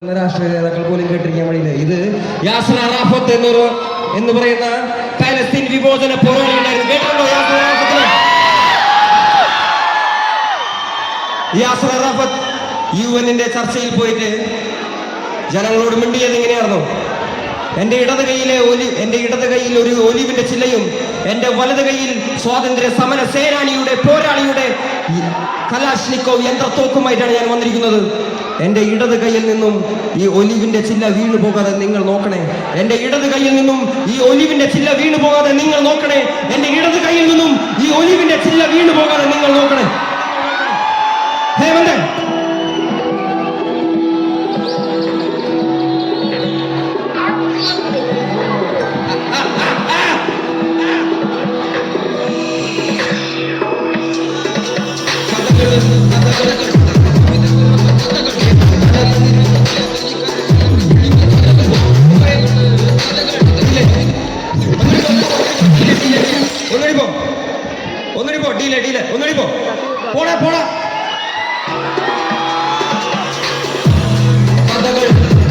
രാഷ്ട്രീയ നേതാക്കൾ പോലും കേട്ടിരിക്കാൻ വഴിയില്ല. ഇത് യാസർ അറാഫത്ത് എന്ന് പറയുന്ന പാലസ്തീൻ വിമോചന പോരാളി ഉണ്ടായിരുന്നു. കേട്ടിട്ടുണ്ടോ യാസർ അറാഫത്ത്? UN-ന്റെ ചർച്ചയിൽ പോയിട്ട് ജനങ്ങളോട് മിണ്ടിയത് എങ്ങനെയായിരുന്നു? എന്റെ ഇടത് കൈയിൽ ഒരു ഒലിവിന്റെ ചില്ലയും എന്റെ വലത് കൈയിൽ സ്വാതന്ത്ര്യ സമര സേനാനിയുടെ പോരാളിയുടെ കലാഷ്നിക്കോവ് യന്ത്രത്തോക്കുമായിട്ടാണ് ഞാൻ വന്നിരിക്കുന്നത്. എന്റെ ഇടത് കൈയിൽ നിന്നും ഈ ഒലിവിന്റെ ചില്ല വീണു പോകാതെ നിങ്ങൾ നോക്കണേ. എന്റെ ഇടത് കൈയിൽ നിന്നും ഈ ഒലിവിന്റെ ചില്ല വീണു പോകാതെ നിങ്ങൾ നോക്കണേ. എന്റെ ഇടത് കൈയിൽ നിന്നും ഈ ഒലിവിന്റെ ചില്ല വീണു പോകാതെ നിങ്ങൾ നോക്കണേ. ഹേമന്തൻ,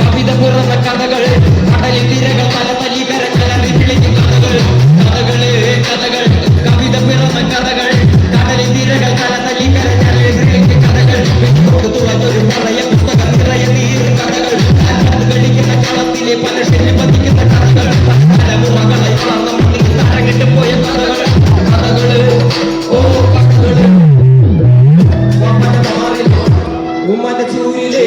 കവിത പിറന്ന കഥകൾ, കടലിൽ തിരകൾ തല തല്ലി കരക്കലറി വിളിക്കും കഥകൾ, കഥകൾ കവിത പിറന്ന കഥകൾ, കടലിൽ തിരകൾ തല തല്ലി കരക്കലറി വിളിക്കും കഥകൾ, തുറന്നൊരു പഴയ പുസ്തകം നിറയെ നീറും കഥകൾ, കളിക്കുന്ന കളത്തിലെ പല ഷെല്ല് പതിക്കുന്ന കഥകൾ, തലമുറകളെ വളർന്ന മണ്ണിൽ തരങ്ങിട്ട് പോയ കഥകൾ, ഓ കഥകള്. ഉമ്മന്റെ ചൂരിലെ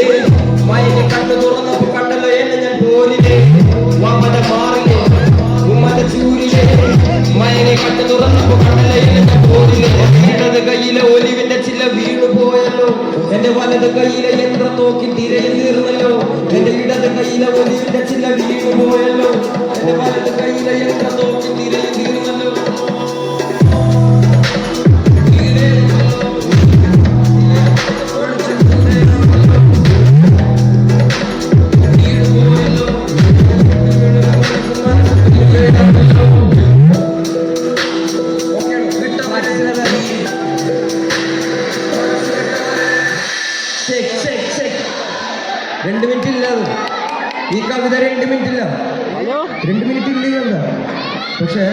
മയനെ കണ്ണു തുറന്നപ്പോ കണ്ടല്ലോ എന്നെ ഞാൻ പോരിലെ. ഉമ്മന്റെ മാറിലെ ഉമ്മന്റെ ചൂരിലെ മയനെ കണ്ണു തുറന്നപ്പോ കണ്ടല്ലോ എന്നെ ഞാൻ പോരിലെ. ഇടത് കൈയിലെ ഒലിവിന്റെ ചില്ല വീണു പോയല്ലോ, എന്റെ വലത് കൈയിലെ യന്ത്രത്തോക്കി തിരയിൽ തീർന്നല്ലോ. എന്റെ ഇടത് കൈയിലെ ഒലിവിന്റെ ചില്ല വീണു പോയല്ലോ, എന്റെ വലത് കൈയിലെ യന്ത്രത്തോക്കി തിരയിൽ തീർന്നല്ലോ. രണ്ട് മിനിറ്റ് ഇല്ല, ഈ കവിത 2 മിനിറ്റ് ഇല്ല, 2 മിനിറ്റ് ഇല്ല. പക്ഷേ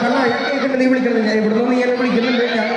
കണ്ണ നീ വിളിക്കണം, ഞാൻ ഇവിടുന്ന് നീ എന്നെ വിളിക്കുന്നുണ്ട്. ഞാൻ